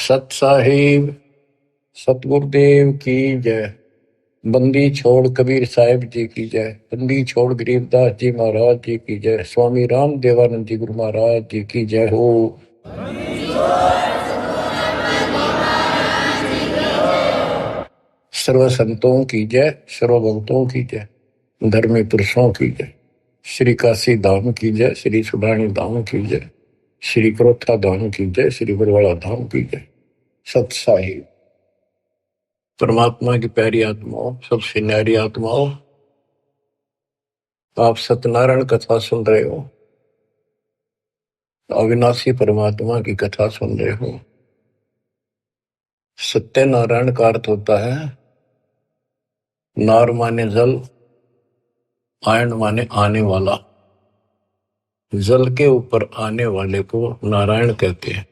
सत साहिब सतगुरुदेव की जय। बंदी छोड़ कबीर साहिब जी की जय। बंदी छोड़ गरीबदास जी महाराज जी की जय। स्वामी राम देवानंद जी गुरु महाराज जी की जय हो। सर्व संतों की जय, सर्व भक्तों की जय, धर्मी पुरुषों की जय। श्री काशी धाम की जय, श्री सुडानी धाम की जय, श्री क्रोथा धाम की जय, श्री बरवाड़ा धाम की जय। सत साहिब परमात्मा की प्यारी आत्माओं, सबसे न्यारी आत्माओं, आप सत्यनारायण कथा सुन रहे हो, अविनाशी परमात्मा की कथा सुन रहे हो। सत्यनारायण का अर्थ होता है नार माने जल, आयन माने आने वाला। जल के ऊपर आने वाले को नारायण कहते हैं।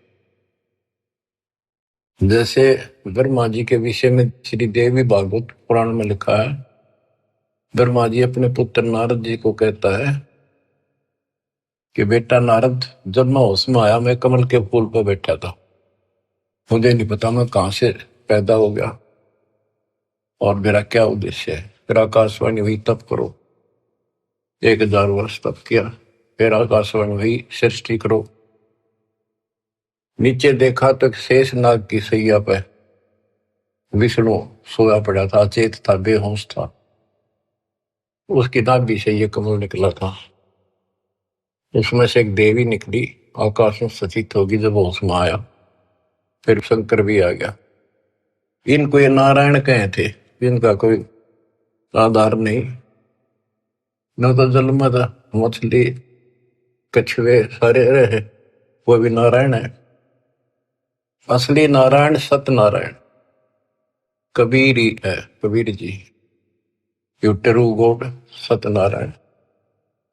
जैसे ब्रह्मा जी के विषय में श्री देवी भागवत पुराण में लिखा है, ब्रह्मा जी अपने पुत्र नारद जी को कहता है कि बेटा नारद, जब मैं होश में आया मैं कमल के फूल पर बैठा था, मुझे नहीं पता मैं कहां से पैदा हो गया और मेरा क्या उद्देश्य है। फिर आकाशवाणी हुई तप करो, 1000 वर्ष तप किया। फिर आकाशवाणी हुई सृष्टि करो। नीचे देखा तो शेष नाग की सैया पे विष्णु सोया पड़ा था, अचेत था, बेहोश था। उसकी नाभि से ये कमल निकला था। उसमें से एक देवी निकली, आकाश में सचित होगी जब होश में आया। फिर शंकर भी आ गया। इनको ये नारायण कहे थे, इनका कोई आधार नहीं। न तो जल में था, मछली कछुए सारे रहे, वो भी नारायण है। असली नारायण सत्यनारायण कबीर ही है, Kabir ji. You true God Satyanarayan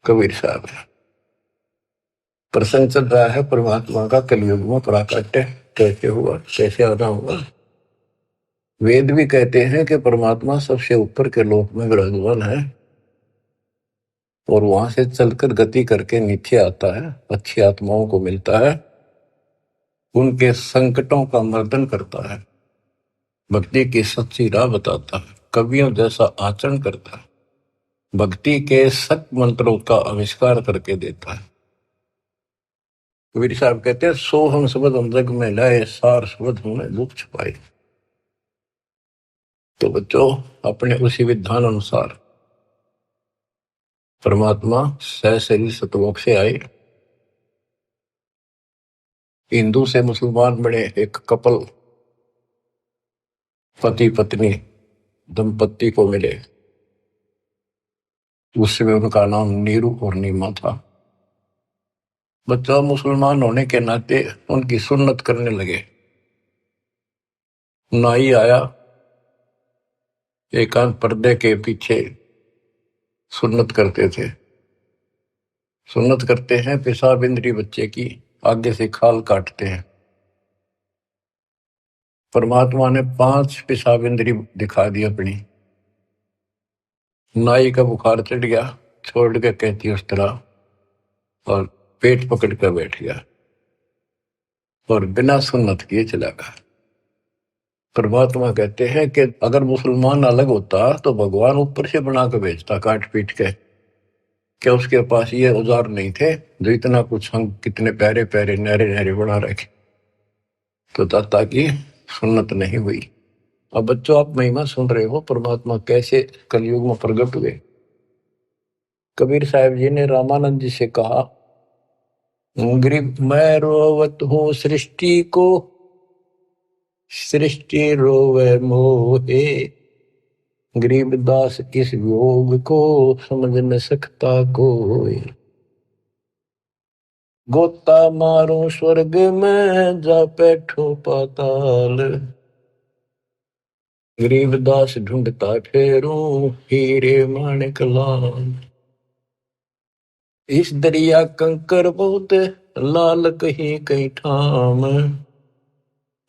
Kabir Sahib है। प्रसंग चल रहा है परमात्मा का कलयुग में प्राकट्य कैसे हुआ, कैसे आना हुआ। वेद भी कहते हैं कि परमात्मा सबसे ऊपर के लोक में विराजमान है और वहां से चलकर गति करके नीचे आता है, अच्छी आत्माओं को मिलता है, उनके संकटों का मर्दन करता है, भक्ति की सच्ची राह बताता है, कवियों जैसा आचरण करता है, भक्ति के सत मंत्रों का आविष्कार करके देता है। कबीर साहब कहते हैं, सो हम शब्द हम जग में लाए, सार शब्द हमने दुख छुपाए। तो बच्चों, अपने उसी विधान अनुसार परमात्मा सहशरीर सतलोक से आए, हिंदू से मुसलमान बने, एक कपल पति पत्नी दंपत्ति को मिले। उसमें उनका नाम नीरू और नीमा था। बच्चा मुसलमान होने के नाते उनकी सुन्नत करने लगे। नाई आया, एकांत पर्दे के पीछे सुन्नत करते थे। सुन्नत करते हैं, पेशाब इंद्री बच्चे की आगे से खाल काटते हैं। परमात्मा ने 5 पेशाब इंद्री दिखा दी अपनी। नाई का बुखार चढ़ गया, छोड़ के कहती उस तरह, और पेट पकड़ कर बैठ गया और बिना सुन्नत किए चला गया। परमात्मा कहते हैं कि अगर मुसलमान अलग होता तो भगवान ऊपर से बना के भेजता काट पीट के। क्या उसके पास ये औजार नहीं थे जो इतना कुछ हम कितने प्यारे प्यारे न्यारे न्यारे बना रखे। तो दाता की सुन्नत नहीं हुई। अब बच्चों, आप महिमा सुन रहे हो परमात्मा कैसे कलयुग में प्रकट हुए। कबीर साहब जी ने रामानंद जी से कहा, गरीब मैं रोवत हूँ सृष्टि को, सृष्टि रोवे मोहे, गरीबदास इस योग को समझ न सकता कोई। गोता मारो स्वर्ग में जा बैठो पाताल, गरीबदास ढूंढता फेरूं हीरे माणिक लाल। इस दरिया कंकर बहुत लाल कहीं कहीं ठाम,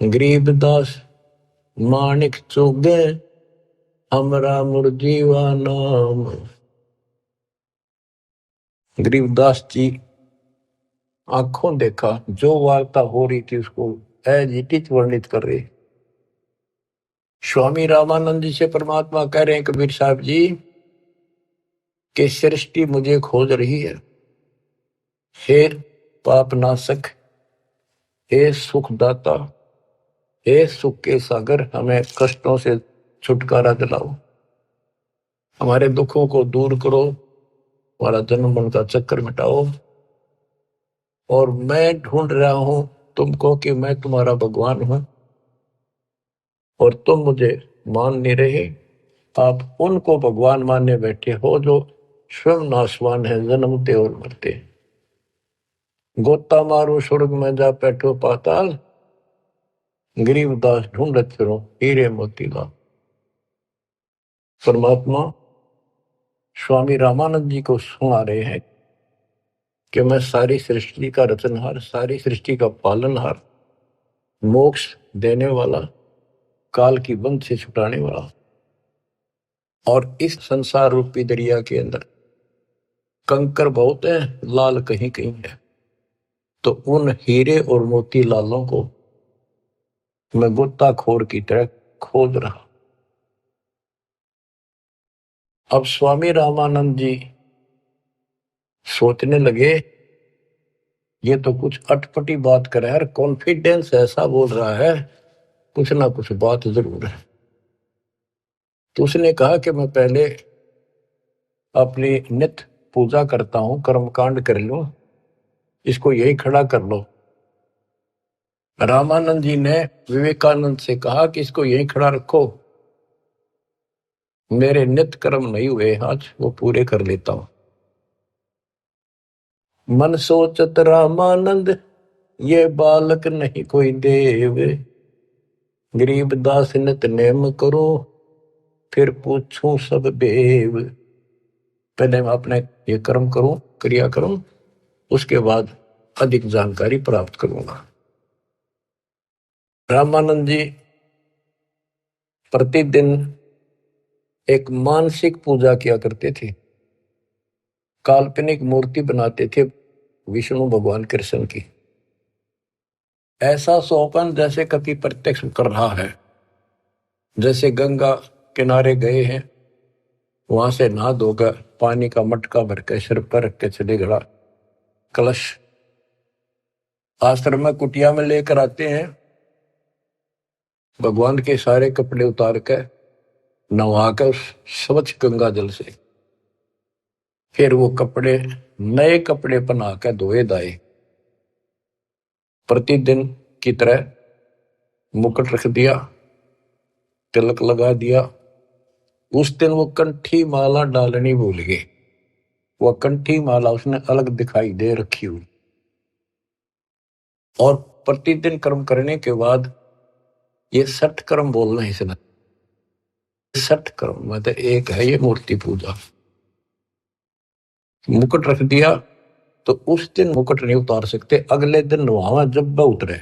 गरीबदास माणिक चोगे हमरा मुरजीवा नाम। गरीबदास जी आंखों देखा, जो वार्ता हो रही थी उसको एजिटिच वर्णित कर रहे। स्वामी रामानंद जी से परमात्मा कह रहे हैं कबीर साहब जी कि सृष्टि मुझे खोज रही है। हे पाप नाशक, हे सुखदाता, हे सुख के सागर, हमें कष्टों से छुटकारा दिलाओ, हमारे दुखों को दूर करो, हमारा जन्म मरण का चक्कर मिटाओ। और मैं ढूंढ रहा हूं तुमको कि मैं तुम्हारा भगवान हूं और तुम मुझे मान नहीं रहे। आप उनको भगवान मानने बैठे हो जो स्वयं नाशवान है, जन्मते और मरते। गोता मारो स्वर्ग में जा बैठो पाताल, गरीबदास ढूंढत फिरो हीरे मोतीलाल। परमात्मा स्वामी रामानंद जी को सुना रहे हैं कि मैं सारी सृष्टि का रचनहार, सारी सृष्टि का पालनहार, मोक्ष देने वाला, काल की बंध से छुटाने वाला। और इस संसार रूपी दरिया के अंदर कंकर बहुत है, लाल कहीं कहीं है। तो उन हीरे और मोती लालों को मैं गोताखोर की तरह खोज रहा। अब स्वामी रामानंद जी सोचने लगे ये तो कुछ अटपटी बात कर रहा है, कॉन्फिडेंस ऐसा बोल रहा है, कुछ ना कुछ बात जरूर है। तो उसने कहा कि मैं पहले अपनी नित्य पूजा करता हूं, कर्मकांड कर लो, इसको यही खड़ा कर लो। रामानंद जी ने विवेकानंद से कहा कि इसको यही खड़ा रखो, मेरे नित्य कर्म नहीं हुए आज, वो पूरे कर लेता हूं। मन सोचत रामानंद ये बालक नहीं कोई देव, गरीब दास नित नेम करो फिर पूछूं सब बेव। पहले मैं अपने ये कर्म करूं, क्रिया करूं, उसके बाद अधिक जानकारी प्राप्त करूंगा। रामानंद जी प्रतिदिन एक मानसिक पूजा किया करते थे, काल्पनिक मूर्ति बनाते थे विष्णु भगवान कृष्ण की। ऐसा सोपन जैसे कभी प्रत्यक्ष कर रहा है, जैसे गंगा किनारे गए हैं, वहां से नहा धोकर पानी का मटका भर के सिर पर रख के चले गड़ा, कलश आश्रम में कुटिया में लेकर आते हैं, भगवान के सारे कपड़े उतार कर नहा कर उस स्वच्छ गंगा जल से फिर वो कपड़े, नए कपड़े पहना कर धोए दाए। प्रतिदिन की तरह मुकुट रख दिया, तिलक लगा दिया। उस दिन वो कंठी माला डालनी भूल गए, वो कंठी माला उसने अलग दिखाई दे रखी हुई। और प्रतिदिन कर्म करने के बाद ये 60 कर्म बोलना है इसने, 60 कर्म मतलब एक है ये मूर्ति पूजा। मुकुट रख दिया तो उस दिन मुकुट नहीं उतार सकते, अगले दिन नहावा जब वह उतरे।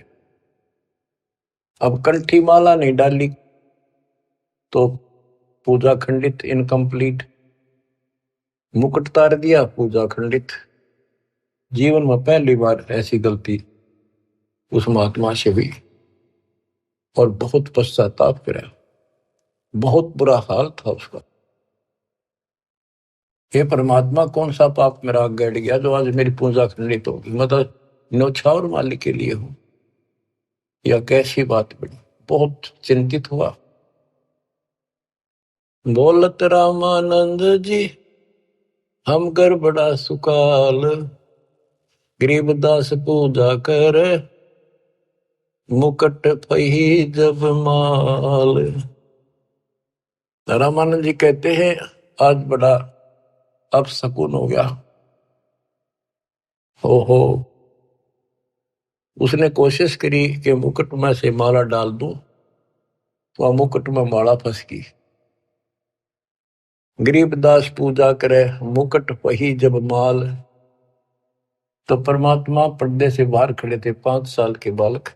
अब कंठी माला नहीं डाली तो पूजा खंडित, इनकम्प्लीट। मुकुट उतार दिया, पूजा खंडित। जीवन में पहली बार ऐसी गलती उस महात्मा से हुई और बहुत पश्चाताप करा, बहुत बुरा हाल था उसका। हे परमात्मा, कौन सा पाप मेरा आग गड़ गया जो आज मेरी पूजा खंडित होगी, मतलब न्यौछावर मालिक के लिए हूं, या कैसी बात बड़ी। बहुत चिंतित हुआ। बोलत रामानंद जी हम कर बड़ा सुकाल, गरीबदास पूजा कर मुकट फही जब माल। रामानंद जी कहते हैं आज बड़ा अपशकुन हो गया। हो उसने कोशिश करी कि मुकुट में से माला डाल दूं, तो मुकुट में माला फंस गई। गरीबदास पूजा करे मुकुट वही जब माल। तो परमात्मा पर्दे से बाहर खड़े थे, 5 साल के बालक।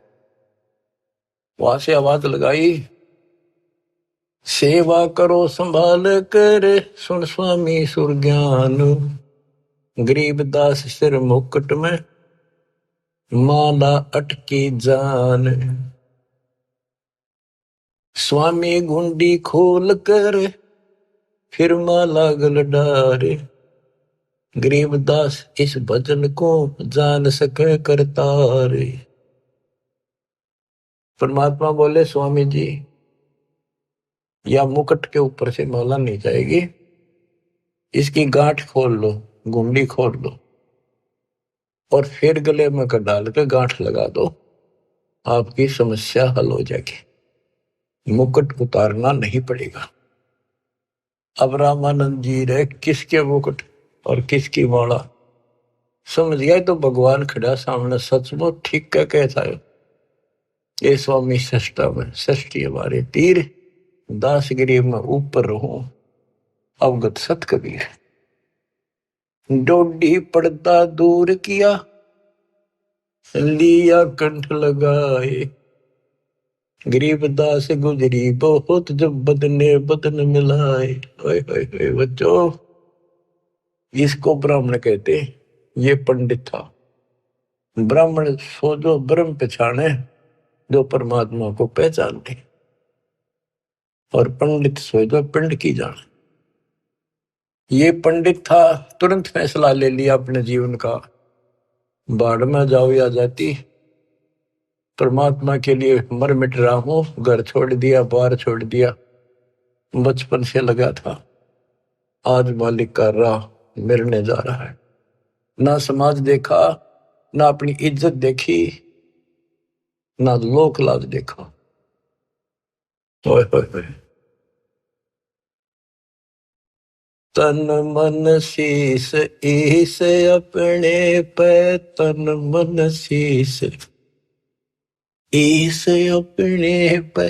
वहां से आवाज लगाई, सेवा करो संभाल कर सुन स्वामी सुरज्ञान, गरीबदास सिर मुकुट में माला अटकी जान, स्वामी गुंडी खोल कर फिर माला गल डारे, गरीबदास इस भजन को जान सके करतारे। परमात्मा बोले स्वामी जी या मुकुट के ऊपर से माला नहीं जाएगी, इसकी गांठ खोल लो, गुंडी खोल लो और फिर गले में डाल के गांठ लगा दो, आपकी समस्या हल हो जाएगी, मुकुट उतारना नहीं पड़ेगा। अब रामानंद जी रहे किसके मुकुट और किसकी माला समझ गया तो भगवान खड़ा सामने, सचमुच ठीक क्या कहता है ये स्वामी सष्टा में षष्ठी हमारे तीर, दास गरीब में ऊपर रहूं अवगत सत कबीर। डोडी पर्दा दूर किया लिया कंठ लगाए, गरीबदास गुजरी बहुत जब बदने बदन मिलाए। बच्चों इसको ब्राह्मण कहते, ये पंडित था। ब्राह्मण सो जो ब्रह्म पहचाने, जो परमात्मा को पहचानते, और पंडित सो जो पिंड की जाने। ये पंडित था, तुरंत फैसला ले लिया अपने जीवन का, बाढ़ में जाओ या जाती, परमात्मा के लिए मर मिट रहा हूं, घर छोड़ दिया, बार छोड़ दिया, बचपन से लगा था, आज मालिक का राह मिलने जा रहा है। ना समाज देखा, ना अपनी इज्जत देखी, ना लोक लाज देखा। होए तन मन शीस ईस अपने पे, तन मन शीस ईस अपने पे,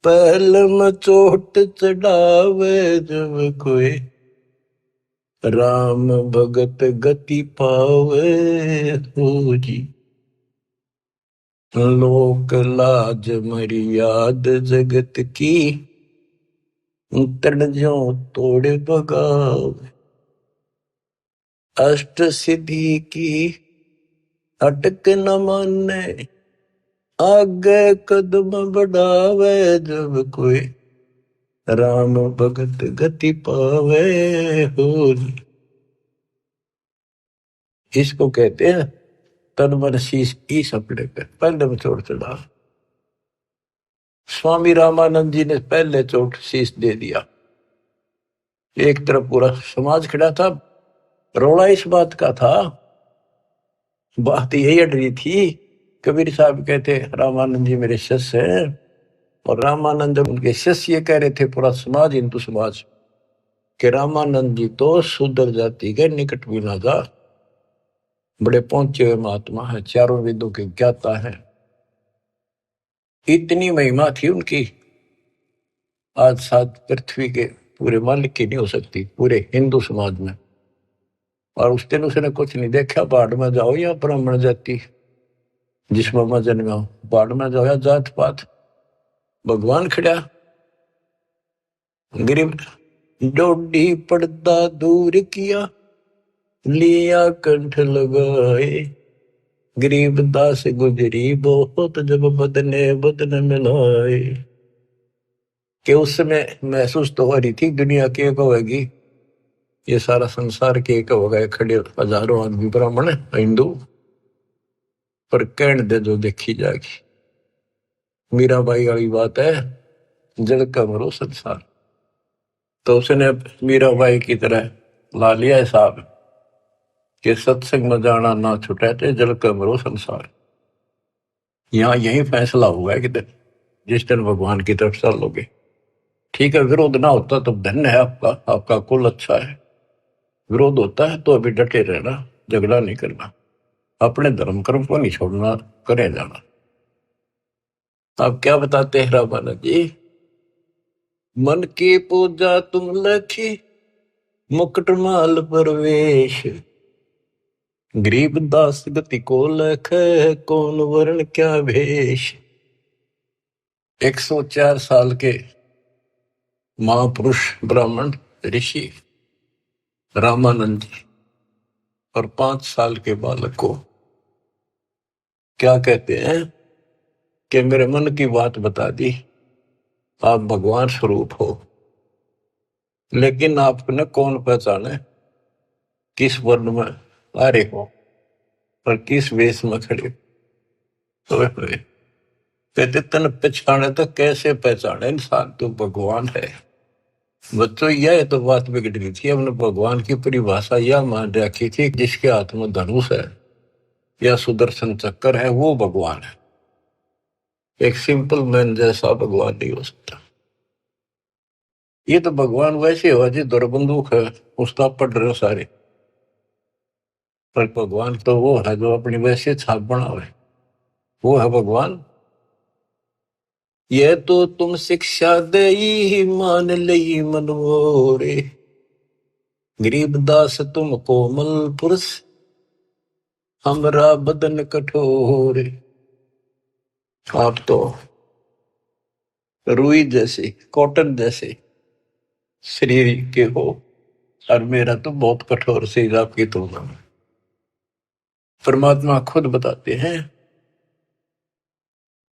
पहलम चोट चढ़ावे जब कोई, राम भगत गति पावे हो जी। लोक लाज मर्याद जगत की, तन जो तोड़ बगाव, अष्ट सिद्धि की अटक न माने, आगे कदम बढ़ावे जब कोई, राम भगत गति पावे हो। इसको कहते हैं तन मन शीश ईस अपने पे, पहले में चोट चढ़ा। स्वामी रामानंद जी ने पहले चोट शीश दे दिया। एक तरफ पूरा समाज खड़ा था, रोड़ा इस बात का था, बात यही अड़ रही थी। कबीर साहब कहते रामानंद जी मेरे शिष्य हैं, और रामानंद उनके शिष्य ये कह रहे थे, पूरा समाज हिंदू समाज, कि रामानंद जी तो शूद्र जाति के निकट भी ना जा, बड़े पहुंचे हुए महात्मा है, चारों वेदों के ज्ञाता है। इतनी महिमा थी उनकी, आज साथ पृथ्वी के पूरे मालिक की नहीं हो सकती, पूरे हिंदू समाज में। और उस दिन उसने कुछ नहीं देखा, बाढ़ में जाओ या ब्राह्मण जाति, जिसमें मैं जन्मा हूं, बाढ़ में जाओ या जात पात, भगवान खड़ा। गरीब डोडी पर्दा दूर किया लिया कंठ लगाए, गरीबदास गुजरी बहुत जब बदने बदन मिलाए। कि उस समय महसूस तो हो रही थी दुनिया के एक होगी, ये सारा संसार के एक होगा, खड़े हजारों आदमी ब्राह्मण हिंदू, पर कहने दे जो देखी जाएगी। मीराबाई वाली बात है, जल का मरो संसार। तो उसने मीराबाई की तरह ला लिया हिसाब कि सत्संग में जाना ना छुटे थे, जल का मरो संसार। यहाँ यही फैसला हुआ है कि जिस दिन भगवान की तरफ चलोगे, ठीक है, विरोध ना होता तो धन्य है आपका, आपका कुल अच्छा है। विरोध होता है तो अभी डटे रहना, झगड़ा नहीं करना, अपने धर्म कर्म को नहीं छोड़ना, करे जाना। आप क्या बताते हैं रामानंद जी, मन की पूजा तुम लखी मुकुट माल परवेश, गरीबदास गति को लख कौन वर्ण क्या भेष। 104 साल के महापुरुष ब्राह्मण ऋषि रामानंद जी और 5 साल के बालक को क्या कहते हैं कि मेरे मन की बात बता दी, आप भगवान स्वरूप हो, लेकिन आपने कौन पहचाने किस वर्ण में आ रहे हो और किस वेश में खड़े हुए हुए। कहते तन पहचाने तो कैसे पहचाने इंसान, तो भगवान है। बच्चों यह तो बात बिगड़ गई थी, हमने भगवान की परिभाषा यह मान रखी थी जिसके हाथ में धनुष है या सुदर्शन चक्कर है वो भगवान है। एक सिंपल मैन जैसा भगवान नहीं हो सकता। ये तो भगवान वैसे हो जी दौर बंदूक है उसका पढ़ रहे हो सारे, पर भगवान तो वो है जो अपनी वैसे छाप बनावे, वो है भगवान। ये तो तुम शिक्षा दे ही मान लई मनमोरे, गरीबदास तुम कोमल पुरुष, हमरा बदन कठोर। आप तो रुई जैसे कॉटन जैसे शरीर के हो, और मेरा तो बहुत कठोर शरीर आपकी तुलना में। परमात्मा खुद बताते हैं,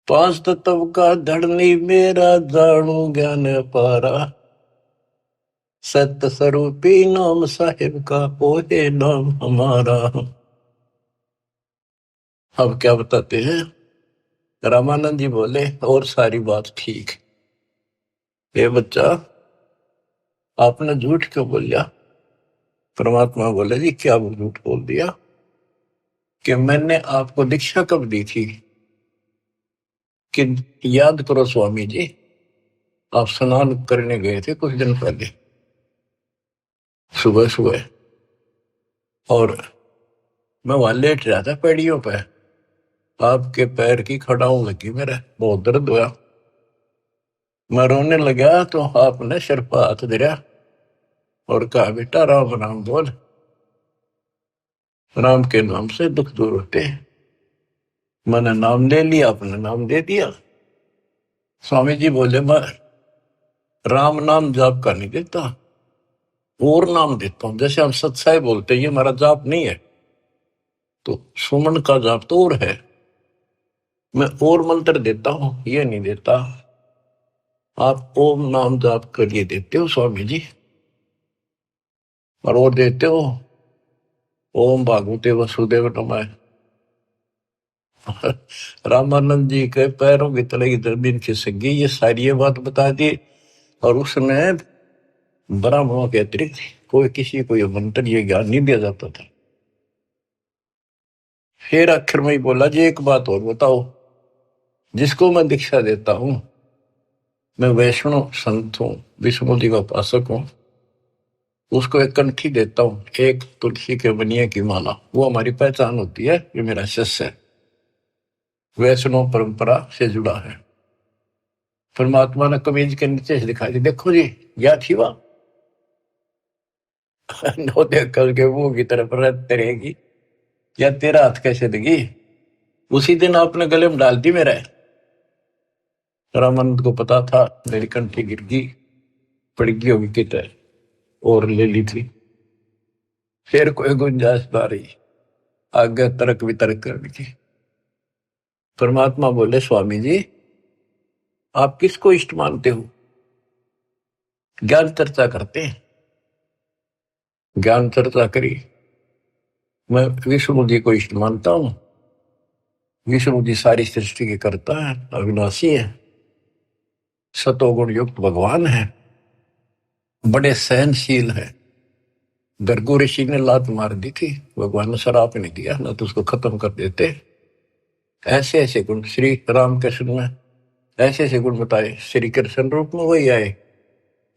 पांच तत्व का धड़नी मेरा, जानू ज्ञान पारा, सत्य स्वरूपी नाम साहिब का, ओहे नाम हमारा। अब क्या बताते हैं, रामानंद जी बोले और सारी बात ठीक, ये बच्चा आपने झूठ क्यों बोल दिया। परमात्मा बोले जी क्या झूठ बोल दिया, कि मैंने आपको दीक्षा कब दी थी, कि याद करो स्वामी जी, आप स्नान करने गए थे कुछ दिन पहले सुबह सुबह, और मैं वहां लेट रहा था पैड़ियों पे, आपके पैर की खड़ाऊ लगी, मेरा बहुत दर्द हुआ, मैं रोने लगा तो आपने सिर पर हाथ दिया और कहा बेटा राम राम बोल, राम के नाम से दुख दूर होते हैं। मैंने नाम ले लिया, आपने नाम दे दिया। स्वामी जी बोले मैं राम नाम जाप का नहीं देता, और नाम देता हूं, जैसे हम सत्साई बोलते हैं, ये हमारा जाप नहीं है, तो सुमन का जाप तो और है, मैं और मंत्र देता हूं, ये नहीं देता। आप ओम नाम जाप के लिए देते हो स्वामी जी, और वो देते हो ओम भागवते वसुदेव नमः। रामानंद जी के पैरों की तले की जमीन खिसक गई, ये सारी ये बात बता दी। और उसमें ब्राह्मणों के अतिरिक्त कोई किसी को ये मंत्र ये ज्ञान नहीं दिया जाता था। फिर आखिर में ही बोला जी एक बात और बताओ, जिसको मैं दीक्षा देता हूं, मैं वैष्णव संत हूं, विष्णु जी का उपासक हूं, उसको एक कंठी देता हूं, एक तुलसी के बनिए की माला, वो हमारी पहचान होती है, ये मेरा शिष्य है, वैष्णव परंपरा से जुड़ा है। परमात्मा ने कमीज के नीचे से दिखाई दी, देखो जी या थी वह नो देख करके मुंह की तरफ रहते रहेगी, या तेरा हाथ कैसे देगी। उसी दिन आपने गले में डाल दी मेरा। रामानंद को पता था मेरी कंठी गिर गई, पड़ गई होगी कितने और ले ली थी, फिर कोई गुंजाइश ना रही आगे तर्क वितर्क करने की। परमात्मा बोले स्वामी जी आप किसको इष्ट मानते हो। ज्ञान चर्चा करते हैं, ज्ञान चर्चा करी, मैं विष्णु जी को इष्ट मानता हूं। विष्णु जी सारी सृष्टि के कर्ता है, अविनाशी है, सतोगुण युक्त भगवान है, बड़े सहनशील है। गर्गो ऋषि ने लात मार दी थी, भगवान ने शराप नहीं दिया, ना तो उसको खत्म कर देते। ऐसे ऐसे गुण श्री राम कृष्ण में ऐसे ऐसे गुण बताए, श्री कृष्ण रूप में वही आए,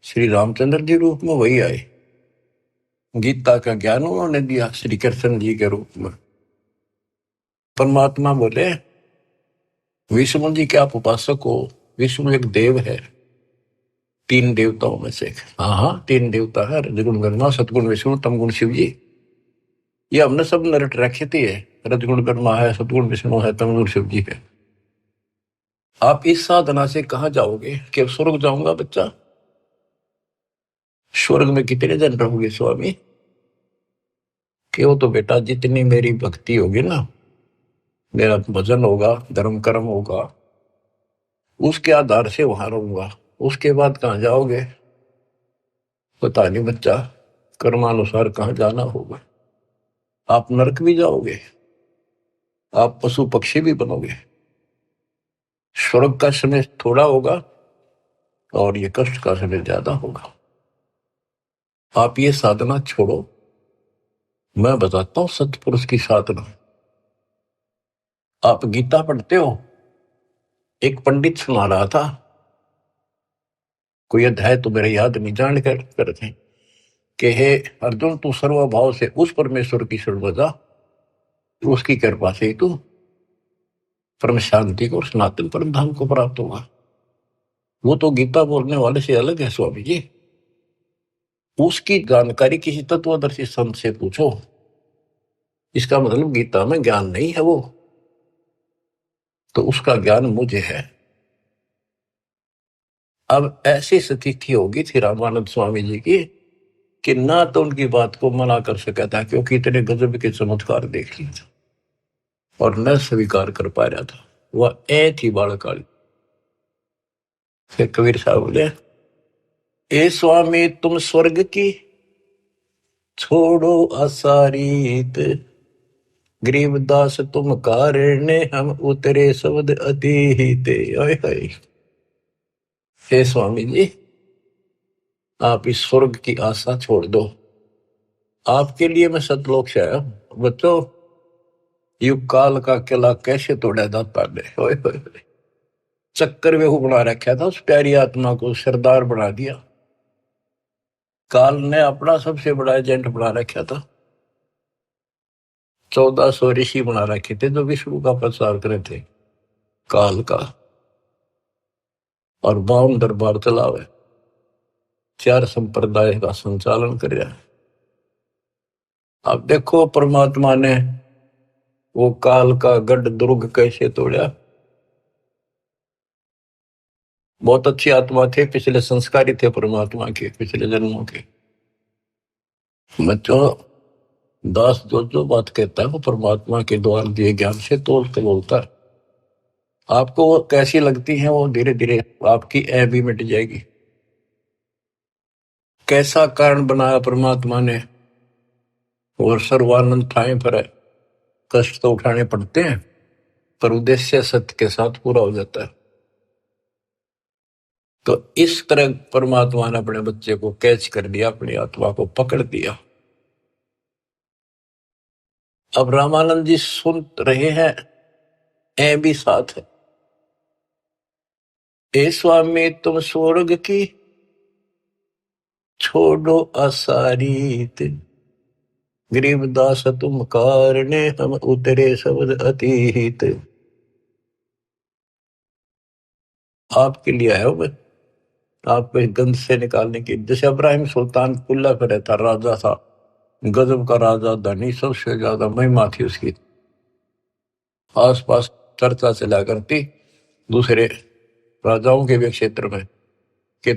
श्री रामचंद्र जी रूप में वही आए, गीता का ज्ञान उन्होंने दिया श्री कृष्ण जी के रूप में। परमात्मा बोले विष्णु जी के आप उपासक हो, विष्णु एक देव है, तीन देवताओं में से। हाँ हाँ तीन देवता है, रजगुण ब्रह्मा सतगुण विष्णु तमगुण शिव जी, ये हमने सब नरट रखी थी है, रजगुण ब्रह्मा है, सतगुण विष्णु है, तमगुण शिव जी है। आप इस साधना से कहां जाओगे, कि स्वर्ग जाऊंगा बच्चा, स्वर्ग में कितने दिन रहोगे स्वामी, कि वो तो बेटा जितनी मेरी भक्ति होगी ना मेरा भजन होगा, धर्म कर्म होगा, उसके आधार से वहां रहूंगा। उसके बाद कहाँ जाओगे पता नहीं बच्चा, कर्मानुसार कहाँ जाना होगा। आप नरक भी जाओगे, आप पशु पक्षी भी बनोगे। स्वर्ग का समय थोड़ा होगा और ये कष्ट का समय ज्यादा होगा। आप ये साधना छोड़ो, मैं बताता हूं सतपुरुष की साधना। आप गीता पढ़ते हो, एक पंडित सुना रहा था, कोई अध्याय तो मेरे याद नहीं, जान कर करते कि हे अर्जुन, तू सर्वभाव से उस परमेश्वर की शरण बजा, उसकी कृपा से तू परम शांति को और सनातन परम धाम को प्राप्त होगा। वो तो गीता बोलने वाले से अलग है स्वामी जी। उसकी जानकारी किसी तत्वदर्शी संत से पूछो। इसका मतलब गीता में ज्ञान नहीं है वो, तो उसका ज्ञान मुझे है। अब ऐसी स्थिति होगी थी रामानंद स्वामी जी की कि ना तो उनकी बात को मना कर सका था, क्योंकि इतने गजब के चमत्कार देख लिए थे, और न स्वीकार कर पा रहा था। वह ए थी बालकाली। फिर कबीर साहब बोले, ए स्वामी तुम स्वर्ग की छोड़ो असारीत, गरीबदास तुम कारण हम उतरे शब्द अतीत। हे स्वामी जी, आप इस स्वर्ग की आशा छोड़ दो। आपके लिए मैं सतलोक से आया हूं। बच्चों, युग काल का किला कैसे तोड़ा जाता है। चक्कर में बना रखा था, उस प्यारी आत्मा को सरदार बना दिया। काल ने अपना सबसे बड़ा एजेंट बना रखा था। 1400 ऋषि बना रखे थे जो विष्णु का प्रचार करे थे, काल का, और 52 दरबार चलावे, 4 संप्रदाय का संचालन कर रहा है। अब देखो परमात्मा ने वो काल का गढ़ दुर्ग कैसे तोड़ा। बहुत अच्छी आत्मा थे, पिछले संस्कारी थे परमात्मा के, पिछले जन्मों के। बच्चों, दास जो जो बात कहता है वो परमात्मा के द्वार दिए ज्ञान से तोल के बोलता है। आपको वो कैसी लगती है, वो धीरे धीरे आपकी ऐ भी मिट जाएगी। कैसा कारण बनाया परमात्मा ने, और सर्वानंद ठाए पर है। कष्ट तो उठाने पड़ते हैं, पर उद्देश्य सत्य के साथ पूरा हो जाता है। तो इस तरह परमात्मा ने अपने बच्चे को कैच कर दिया, अपनी आत्मा को पकड़ दिया। अब रामानंद जी सुन रहे हैं, ऐ भी साथ है। ए स्वामी तुम स्वर्ग की छोड़ो असारीत, गरीबदास तुम कारणे हम उतरे शब्द अतीत। आपके लिए आया मैं, आपको इस गंध से निकालने की। जैसे इब्राहिम सुल्तान कुल्ला पे रहता, राजा था, गजब का राजा, धनी, सबसे ज्यादा महिमा थी उसकी। आस पास चर्चा चला करती दूसरे राजाओं के भी क्षेत्र में कि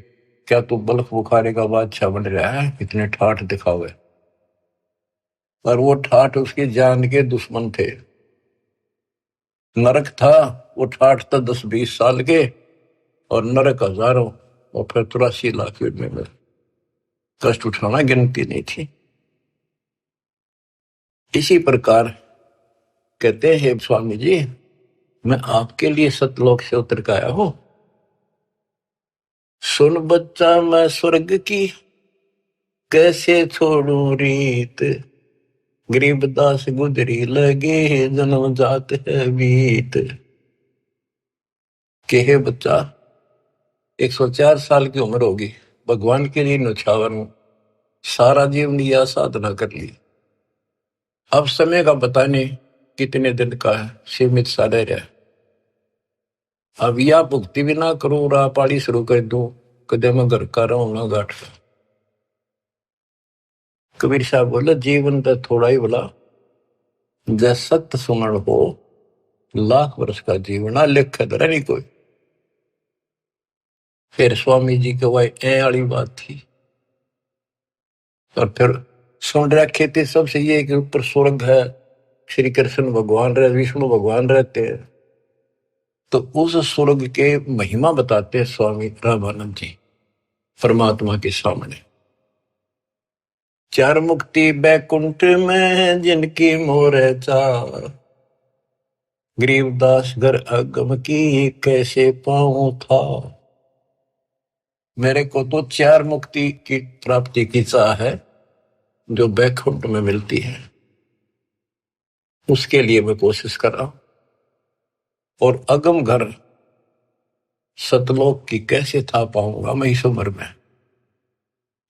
क्या तू बल्ख बुखारे का बादशाह बन रहा है, इतने ठाठ दिखावे। और वो ठाठ उसकी जान के दुश्मन थे। नरक था, वो ठाठ था 10-20 साल के, और नरक हजारों, और फिर 83 लाख में कष्ट उठाना गिनती नहीं थी। इसी प्रकार कहते हैं स्वामी जी, मैं आपके लिए सतलोक से उतर के आया हूं। सुन बच्चा मैं स्वर्ग की कैसे छोड़ू रीत, गरीबदास गुजरी लगे जन्म जात है बीत। के हे बच्चा, 104 साल की उम्र होगी, भगवान के लिए न्यौछावर हूं, सारा जीवन यह साधना कर ली। अब समय का पता नहीं कितने दिन का है, सीमित सा रह रहा है। अब या भुक्ति भी ना करूं, राह पाड़ी शुरू कर दूं, कदे मैं घर का रहूं ना घाट का। कबीर साहब बोले, जीवन तो थोड़ा ही बोला, जै सत्य सुमरण हो, लाख वर्ष का जीवन आ लेख धरा नहीं कोई। फिर स्वामी जी के वही ए वाली बात थी। और फिर सुन रखे थे सबसे ये कि ऊपर स्वर्ग है, श्री कृष्ण भगवान रहे, विष्णु भगवान रहते हैं। तो उस स्वर्ग के महिमा बताते हैं स्वामी रामानंद जी परमात्मा के सामने। चार मुक्ति बैकुंठ में जिनकी मोर चार, गरीबदास घर अगम की कैसे पाऊं था। मेरे को तो चार मुक्ति की प्राप्ति की चाह है जो बैकुंठ में मिलती है, उसके लिए मैं कोशिश कर रहा हूं। और अगम घर सतलोक की कैसे था पाऊंगा मैं इस उम्र में।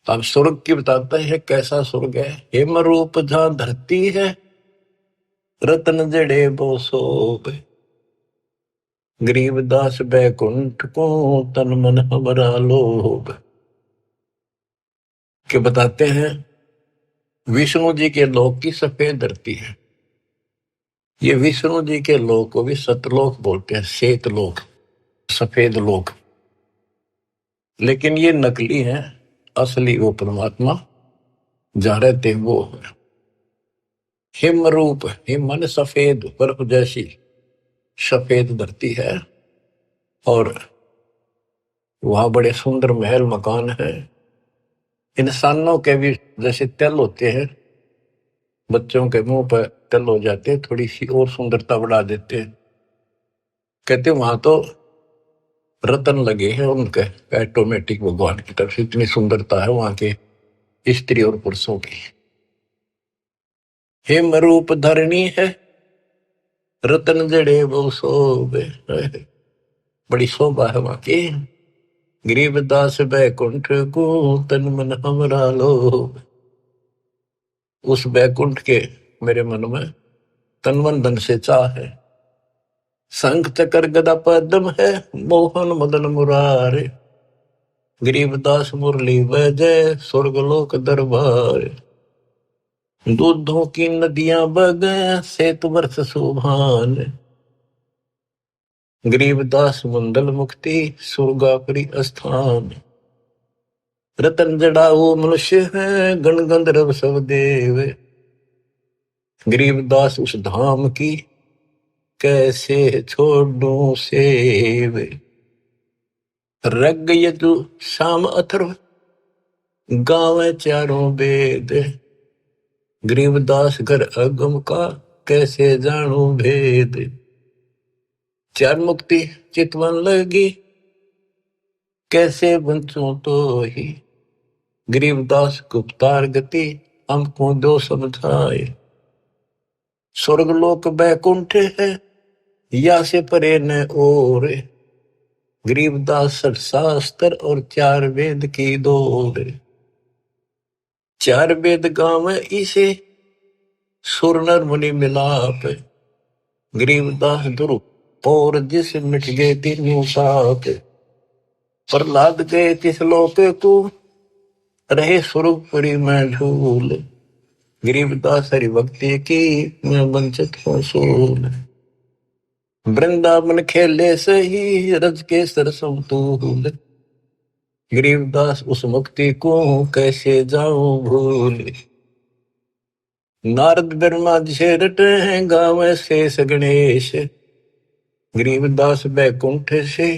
अब स्वर्ग की बताता है कैसा स्वर्ग है। हेम रूप जहां धरती है, रतन जड़े वो सोब, गरीबदास बैकुंठ को तन मन हमारा लोभ। के बताते हैं विष्णु जी के लोक की सफेद धरती है। ये विष्णु जी के लोक को भी सतलोक बोलते हैं, श्वेत लोक, सफेद लोक। लेकिन ये नकली है, असली वो परमात्मा जहां रहते वो है। हिम रूप, हिम मन सफेद, बर्फ जैसी सफेद धरती है। और वहां बड़े सुंदर महल मकान है। इंसानों के भी जैसे तिल होते हैं, बच्चों के मुंह पर तिल हो जाते हैं, थोड़ी सी और सुंदरता बढ़ा देते हैं। कहते वहां तो रतन लगे हैं उनके ऑटोमेटिक, भगवान की तरफ से इतनी सुंदरता है वहां के स्त्री और पुरुषों की। हिम रूप धरणी है, रतन जड़े वो शोभे, बड़ी शोभा है वहां की। गरीबदास बैकुंठ को तन मन हमरा लोभ। उस बैकुंठ के मेरे मन में तन मन धन से चाह है। शंख चक्र गदा पद्म है, मोहन मदन मुरारे, गरीबदास मुरली वजय स्वर्गलोक दरबार। दूधों की नदियां बगे सेतु वर्ष सुभान, गरीबदास मंडल मुक्ति सुरगापुरी स्थान। रतन जड़ाओ मनुष्य है, गण गंधर्व सब देव, गरीबदास उस धाम की कैसे छोड़ूं सेव। रग यजु शाम अथर्व गावे चारों वेद, गरीबदास घर अगम का कैसे जानू भेद। चार मुक्ति चितवन लगी कैसे बंचूं तो ही, गरीबदास गुप्तार गति हमको दो समझाए। स्वर्गलोक बैकुंठ है या से परे न और, गरीबदास शास्त्र और चार वेद की दौड़। चार वेद गांव इसे सुर नर मुनि मिलाप, गरीबदास ध्रुव और जिस मिट गए तीनों साप। प्रहलाद गए तिस लोक को रहे स्वरूपरी में झूल, गरीबदास हरि भक्ति की मैं वंचित हूँ सूल। वृंदावन खेले सही रज के सर समतूल, गरीबदास उस मुक्ति को कैसे जाऊं भूल। नारद ब्रह्मा जी रटे हैं गाँव शेष गणेश, गरीबदास बैकुंठ से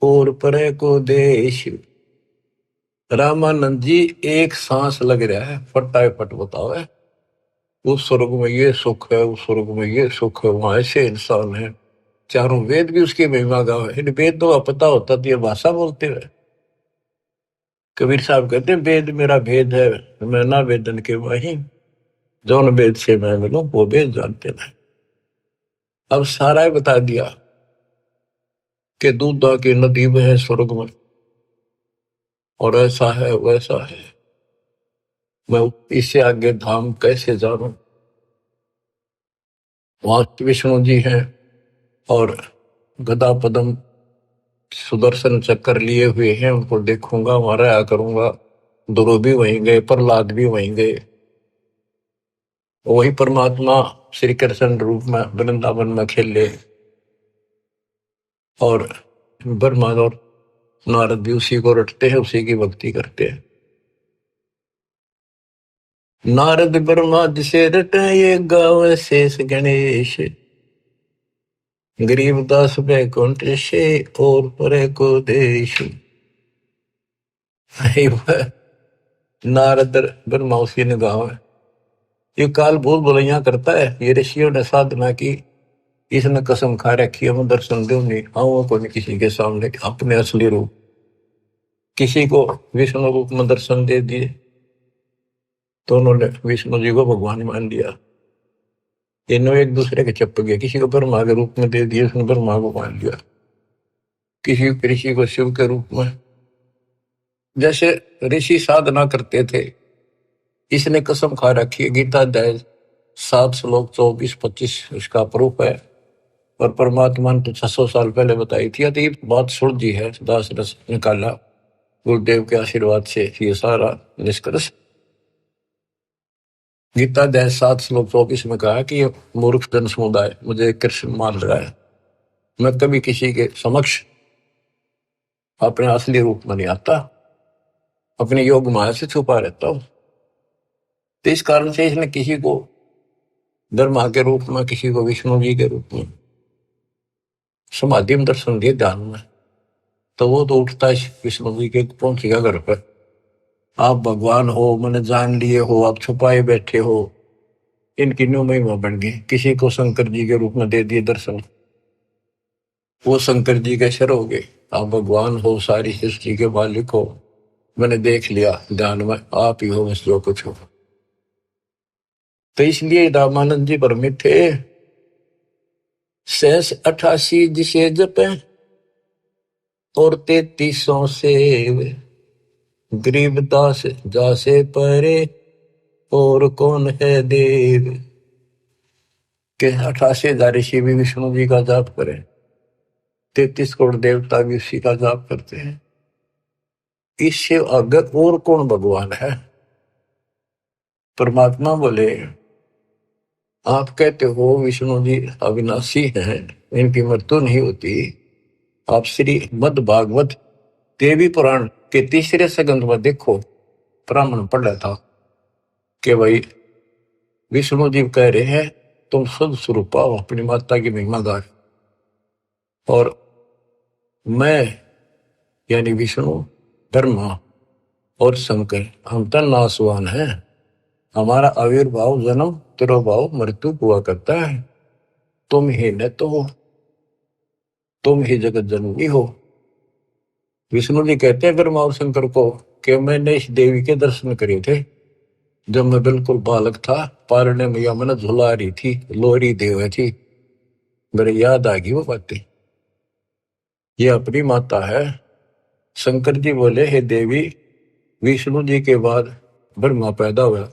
और परे को देश। रामानंद जी एक सांस लग रहा है, फटाए फट बताओ है। उस स्वर्ग में ये सुख है, उस स्वर्ग में ये सुख है, वहां ऐसे इंसान है। चारों वेद भी उसकी महिमा गावे। इन वेद तो पता होता तो ये भाषा बोलते हुए। कबीर साहब कहते हैं वेद मेरा भेद है, मैं ना वेदन के वही, जौन वेद से मैं मिलूं वो वेद जानते नहीं। अब सारा ही बता दिया कि दूधा की नदी में है स्वर्ग में, और ऐसा है वैसा है। मैं इससे आगे धाम कैसे जानूं। वहां विष्णु जी हैं और गदा पदम सुदर्शन चक्कर लिए हुए हैं, उनको देखूंगा, वहां रहा करूंगा। ध्रुव भी वहीं गए, प्रहलाद भी वहीं गए। वही परमात्मा श्री कृष्ण रूप में वृंदावन में खेले, और ब्रह्मा और नारद भी उसी को रटते हैं, उसी की भक्ति करते हैं। नारद ब्रह्मा जिसे रटे ये गावे शेष गणेश, गरीबदास बैकुंठ से और परे को देश। नारद ब्रह्मा उसी ने गाँव है। ये काल बहुत बुराइयां करता है। ये ऋषियों ने साधना की, इसने कसम खा रखी है मैं दर्शन दूं नहीं, आऊँ को नहीं किसी के सामने अपने असली रूप। किसी को विष्णु रूप में दर्शन दे दिए तो उन्होंने विष्णु जी को भगवान मान लिया। इन्हों एक दूसरे के चप गए। किसी को ब्रह्मा के रूप में दे दिए, उसने ब्रह्मा को मान लिया। किसी ऋषि को शिव के रूप में। जैसे ऋषि साधना करते थे, इसने कसम खा रखी है। गीता अध्याय 7 श्लोक 24-25 उसका प्रूफ है। और परमात्मा ने तो 600 साल पहले बताई थी। तो ये बात सुलझी है, दास रस निकाला गुरुदेव के आशीर्वाद से ये सारा निष्कर्ष। गीता अध्याय 7 श्लोक 24 में कहा कि ये मूर्ख जन समुदाय मुझे कृष्ण मान रहा है। मैं कभी किसी के समक्ष अपने असली रूप में नहीं आता, अपने योग माया से छुपा रहता हूं। तो इस कारण से इसने किसी को ब्रह्मा के रूप में, किसी को विष्णु जी के रूप में समाधि में दर्शन दिए ध्यान में। तो वो तो उठता है विष्णु जी के, पहुंचेगा घर पर। आप भगवान हो, मैंने जान लिए हो, आप छुपाए बैठे हो। इनकी न्यू महिमा बन गई। किसी को शंकर जी के रूप में दे दिए दर्शन, वो शंकर जी के शर हो गए। आप भगवान हो, सारी सृष्टि के मालिक हो, मैंने देख लिया ध्यान में, आप ही हो बस जो कुछ हो। तो इसलिए रामानंद जी भ्रमित थे। 88 जिसे जपे और 33 से गरीबदास जासे परे और कौन है देव। के 88,000 ऋषि भी विष्णु जी का जाप करें, 33 करोड़ देवता भी उसी का जाप करते हैं। इससे अगर और कौन भगवान है। परमात्मा बोले आप कहते हो विष्णु जी अविनाशी हैं, इनकी मृत्यु नहीं होती। आप श्री मद भागवत देवी पुराण के 3 सेकंड में देखो, ब्राह्मण पढ़ रहा था कि भाई विष्णु जी कह रहे हैं तुम शुद्ध स्वरूप पाओ, अपनी माता की महिमा गाय। और मैं यानी विष्णु, ब्रह्मा और शंकर हम तो नासवान हैं। हमारा आविर्भाव, जन्म, तिरोभाव, मृत्यु हुआ करता है। तुम ही न तो हो, तुम ही जगत जननी हो। विष्णु जी कहते हैं ब्रह्मा और शंकर को कि मैंने इस देवी के दर्शन करे थे जब मैं बिल्कुल बालक था। पारने मैया मैंने झुला रही थी, लोहरी देव थी। मेरे याद आ गई वो बातें, ये अपनी माता है। शंकर जी बोले हे देवी, विष्णु जी के बाद ब्रह्मा पैदा हुआ,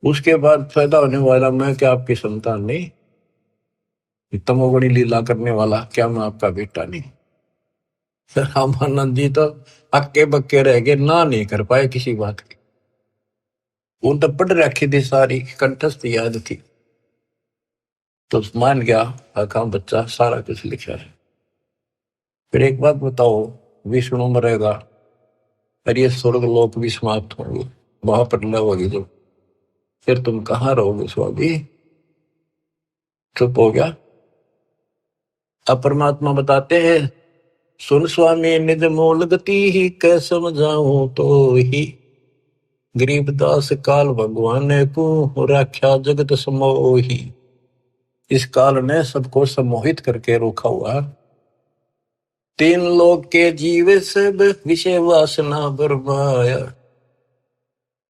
उसके बाद पैदा होने वाला मैं क्या आपकी संतान नहीं? तमोगुणी लीला करने वाला क्या मैं आपका बेटा नहीं? रामानंद जी तो अक्के बक्के रह गए, ना नहीं कर पाए किसी बात की। वो तो पढ़ रखी थी, सारी कंठस्थ याद थी। तो मान गया आका बच्चा सारा कुछ लिखा है। फिर एक बात बताओ, विष्णु मरेगा और ये स्वर्ग लोक भी समाप्त होंगे, महाप्रलय होगी जब, फिर तुम कहाँ रहोगे स्वामी? चुप हो गया। अब परमात्मा बताते हैं सुन स्वामी निज मूल गति ही कै समझाऊं तो ही, गरीबदास काल भगवान को राख्या जगत समोही। इस काल ने सबको सम्मोहित करके रोका हुआ। 3 लोक के जीवे सब विषय वासना बरमाया,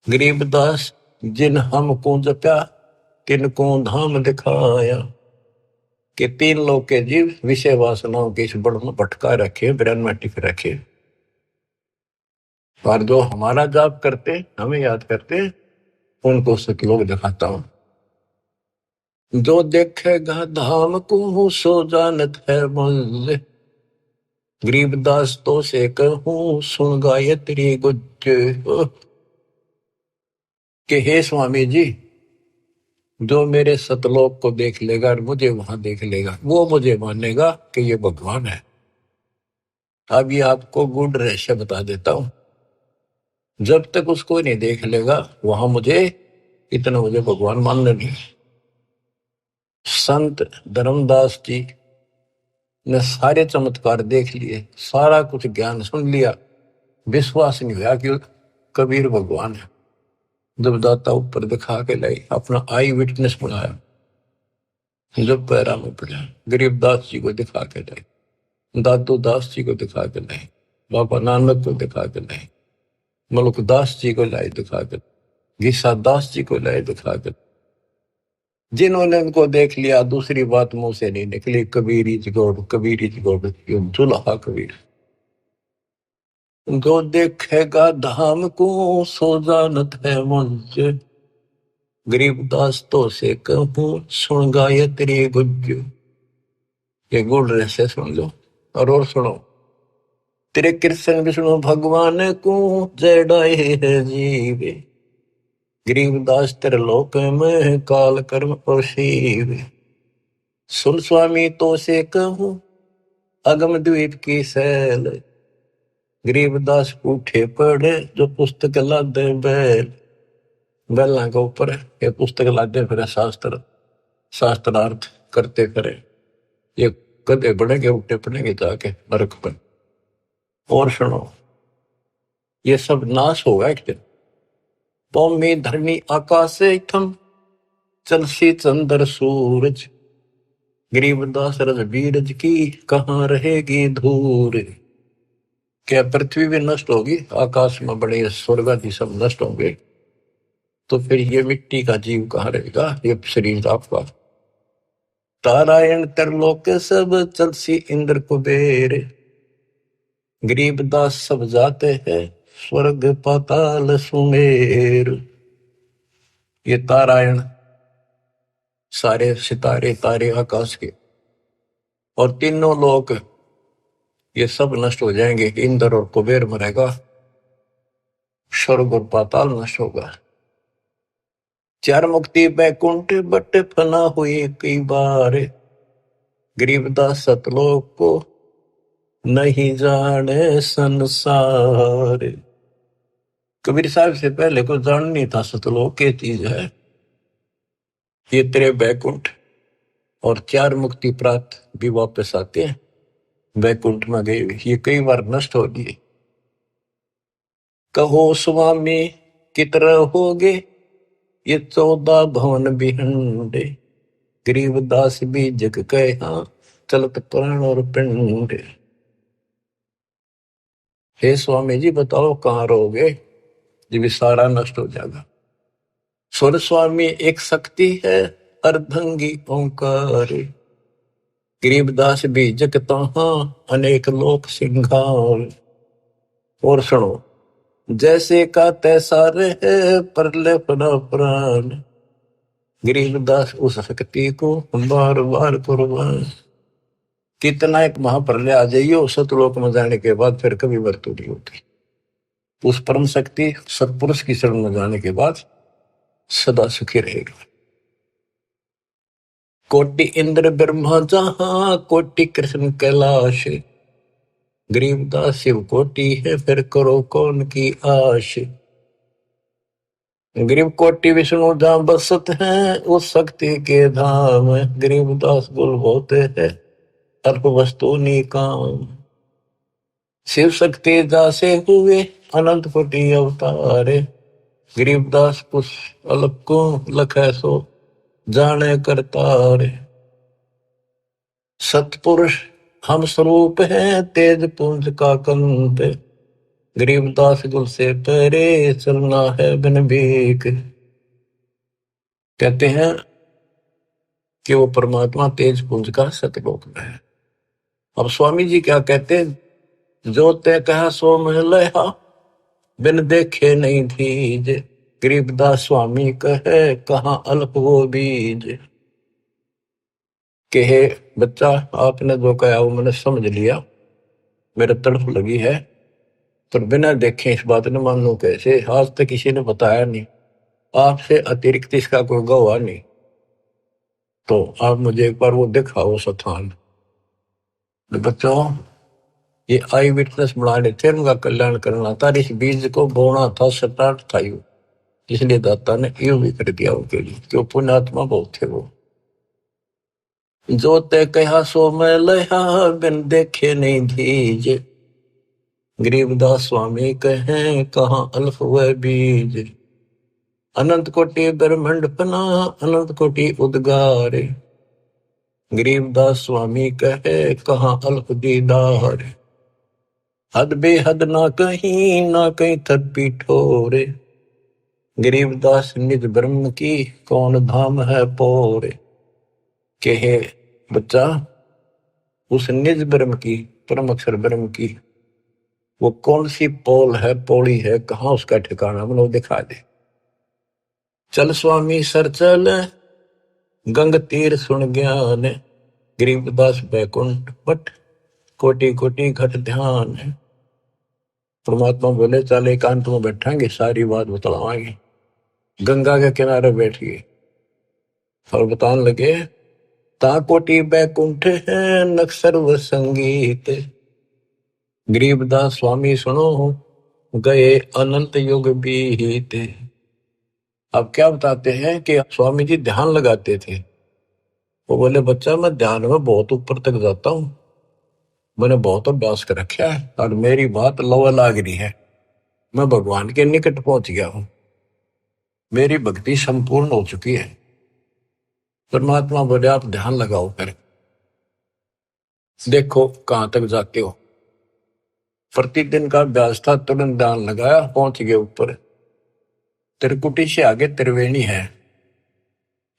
गरीबदास जिन हमको जप्या तिनको धाम दिखाया। कि 3 लोक के जीव विषय वासनाओं के इस बड़ में भटका रखे, ब्रह्म में टिक रखे। और जो हमारा जाप करते, हमें याद करते, उनको सतलोक दिखाता हूं। जो देखेगा धाम को सो जानत है मुझ, गरीबदास तो से कहूं सुन गायत्री गुज। कि हे स्वामी जी, जो मेरे सतलोक को देख लेगा और मुझे वहां देख लेगा, वो मुझे मानेगा कि ये भगवान है। अब ये आपको गूढ़ रहस्य बता देता हूं। जब तक उसको नहीं देख लेगा वहां मुझे इतना मुझे भगवान मानने नहीं। संत धर्मदास जी ने सारे चमत्कार देख लिए, सारा कुछ ज्ञान सुन लिया, विश्वास नहीं हुआ कि कबीर भगवान है। जब दाता ऊपर दिखा के लाई, अपना आई विटनेस बनाया, जब पैरा में पड़ा, गरीबदास जी को दिखा के लाई, दादू दास जी को दिखा के लाई, बाबा नानक को दिखा के लाई, मलुकदास जी को लाई दिखा के, गीसा दास जी को लाई दिखा के। जिन्होंने उनको देख लिया, दूसरी बात मुंह से नहीं निकली, Kabir is God, Kabir is God, दुल्हा कबीर। जो देखेगा धाम को सो जानत है मुझ, गरीबदास तो से कहूं सुन गायत्री गुज। ये गुड़ रहस्य सुन लो और सुनो। तेरे कृष्ण विष्णु भगवान को जड़ाए है जीवे, गरीबदास तेरे लोक में काल कर्म और शिव। सुन स्वामी तो से कहूं अगम द्वीप की सैल, गरीबदास उठे पड़े जो पुस्तक लादे बैल। बैलों के ऊपर ये पुस्तक लादे फिर शास्त्रार्थ करते फिरे, ये कदे बढ़ेंगे उठे पड़ेंगे जाके नरक पर। और सुनो, ये सब नाश होगा एक दिन। पौमी धरनी आकाश थम चलसी चंद्र सूरज, गरीबदास रज बीरज की कहाँ रहेगी धूर। क्या पृथ्वी भी नष्ट होगी, आकाश में बड़े स्वर्ग आदि सब नष्ट होंगे, तो फिर ये मिट्टी का जीव कहाँ रहेगा, ये शरीर आपका। तारायण तरलोक सब चलसी इंद्र कुबेर, गरीबदास सब जाते हैं स्वर्ग पाताल सुमेर। ये तारायण सारे सितारे तारे आकाश के और तीनों लोक ये सब नष्ट हो जाएंगे। इंद्र और कुबेर मरेगा, स्वर्ग और पाताल नष्ट होगा। चार मुक्ति बैकुंठ बट फना हुई कई बार, गरीबदास सतलोक को नहीं जाने संसार। कबीर साहब से पहले को जान नहीं था सतलोक के चीज है। ये तेरे बैकुंठ और चार मुक्ति प्राप्त भी वापस आते हैं, बैकुंठ में गए ये कई बार नष्ट हो गए। कहो स्वामी कितर होगे ये 14 भवन बिहंडे, गरीबदास भी जग कहा चलत प्राण और पिंड। हे स्वामी जी बताओ कहाँ रहोगे जब सारा नष्ट हो जाएगा। स्वर स्वामी एक शक्ति है अर्धंगी ओंकार, गरीबदास भी जग तहाँ अनेक लोक सिंगार। और सुनो, जैसे का तैसा रहे परले परा प्राण, गरीबदास उस शक्ति को बार बार कुर्बान। कितना एक महाप्रलय आ जाइयो सतलोक में जाने के बाद फिर कभी मृत्यु नहीं होती। उस परम शक्ति सतपुरुष की शरण में जाने के बाद सदा सुखी रहेगा। कोटि इंद्र ब्रह्मा जहां कोटि कृष्ण कैलाश, गरीबदास शिव कोटि है फिर करो कौन की आश। गरीब कोटि विष्णु जहां बसत हैं उस शक्ति के धाम, गरीबदास गुल होते हैं अल्प वस्तु निकाम। शिव शक्ति जासे हुए अनंत कोटि अवतारे, गरीबदास पुष अल्प को लखै सो जाने करतारे। सतपुरुष हम स्वरूप हैं तेज पुंज का कंत, गरीबदास गुल से परे चलना है बिन भीख। कहते हैं कि वो परमात्मा तेज पुंज का सतलोक में है। अब स्वामी जी क्या कहते हैं, जो ते कहा सो मह लया बिन देखे नहीं धीज, गरीबदास स्वामी कहे कहाँ अल्प वो बीज। कहे बच्चा आपने जो कहा वो मैंने समझ लिया, मेरे तड़फ लगी है, पर बिना देखे इस बात ने मान लू कैसे, आज तक किसी ने बताया नहीं, आपसे अतिरिक्त इसका कोई गवाह नहीं, तो आप मुझे एक बार वो दिखाओ स्थान। बच्चों ये आई विटनेस बनाने थे, उनका कल्याण करना था, इस बीज को बोना था, स्टार्ट था यू। इसलिए दाता ने यूं भी कर दिया उनके लिए, क्यों पुण्यात्मा बहुत थे वो। जो ते कहा सो मैं लया, बिन देखे नहीं धीज। गरीबदास स्वामी कहें कहाँ अल्फ व बीज। अनंत कोटि ब्रह्मंड पना, अनंत कोटि उद्गार। गरीबदास स्वामी कहे कहाँ अल्प दीदार। हद बेहद ना कहीं थक पीठोरे। गरीबदास निज ब्रह्म की, कौन धाम है पोरे। कहे बच्चा, उस निज ब्रह्म की, परम अक्षर ब्रह्म की वो कौन सी पोल है, पौड़ी है, कहाँ उसका ठिकाना, मतलब दिखा दे। चल स्वामी सर चल, गंग तीर सुन ज्ञान। गरीबदास बैकुंठ बट, कोटि कोटि घट ध्यान। परमात्मा बोले चल एकांत में बैठेंगे, सारी बात बतलावाएंगे। गंगा के किनारे बैठ गए और बताने लगे, ता कोटि बैकुंठ है नक्सर व संगीत। गरीबदास स्वामी सुनो, गए अनंत युग बीत। अब क्या बताते हैं कि स्वामी जी ध्यान लगाते थे। वो बोले बच्चा मैं ध्यान में बहुत ऊपर तक जाता हूँ, मैंने बहुत अभ्यास कर रखा है और मेरी बात लवा लाग रही है, मैं भगवान के निकट पहुंच गया हूं, मेरी भक्ति संपूर्ण हो चुकी है। परमात्मा बोले आप ध्यान लगाओ, कर देखो कहां तक जाते हो। प्रतिदिन का अभ्यास था, तुरंत ध्यान लगाया, पहुंच गए ऊपर। त्रिकुटी से आगे त्रिवेणी है,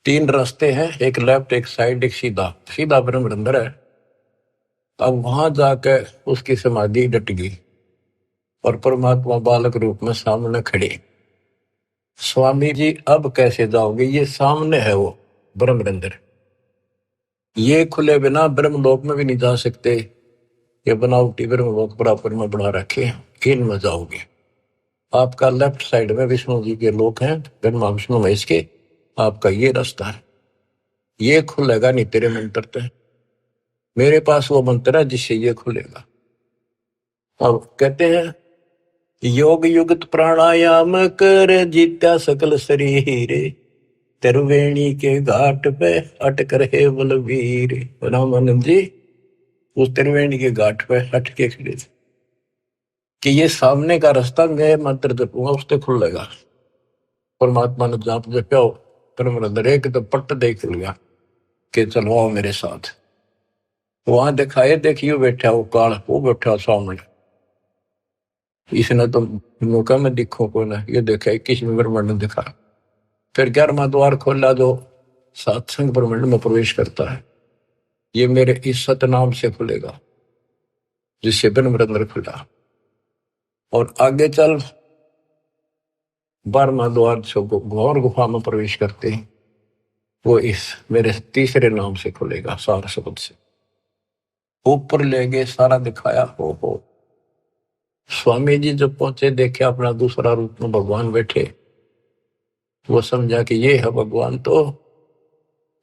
3 रास्ते हैं, एक लेफ्ट एक साइड एक सीधा, सीधा ब्रह्म अंदर है। अब वहां जाकर उसकी समाधि डट गई और परमात्मा बालक रूप में सामने खड़े। स्वामी जी अब कैसे जाओगे, ये सामने है वो ब्रह्म अंदर, ये खुले बिना ब्रह्मलोक में भी नहीं जा सकते। ये बनावटी ब्रह्मलोक बराबर में बना रखे, इनमें जाओगे। आपका लेफ्ट साइड में विष्णु जी के लोक हैं, ब्रह्मा विष्णु महेश के, आपका ये रास्ता है, ये खुलेगा नहीं तेरे मंत्र से। मेरे पास वो मंत्र है जिससे ये खुलेगा। अब कहते हैं योग युगत प्राणायाम कर, जीत्या सकल शरीर। त्रिवेणी के घाट पे अटक रहे बलवीर। रामानंद जी उस त्रिवेणी के घाट पे हट के खड़े थे कि ये सामने का रास्ता मैं मंत्र जपूंगा उससे खुलेगा। परमात्मा ने जाप जपा, परम एक तो पट्ट देख लिया कि चलो आओ मेरे साथ। वहां दिखाए, देखियो बैठा वो काल, वो बैठा सामने। इसने तो मौका में दिखो को ना, ये देखा 21 ब्रह्मांड ने दिखा। फिर 11वां द्वार खोला जो सत्संग ब्रह्मांड में प्रवेश करता है, ये मेरे इस सतनाम से खुलेगा, जिससे ब्रह्म खुला। और आगे चल 12वां द्वार से घोर गुफा में प्रवेश करते हैं, वो इस मेरे तीसरे नाम से खुलेगा, सार शब्द से। ऊपर ले गए, सारा दिखाया। हो स्वामी जी जब पहुंचे, देखे अपना दूसरा रूप में भगवान बैठे। वो समझा कि ये है भगवान, तो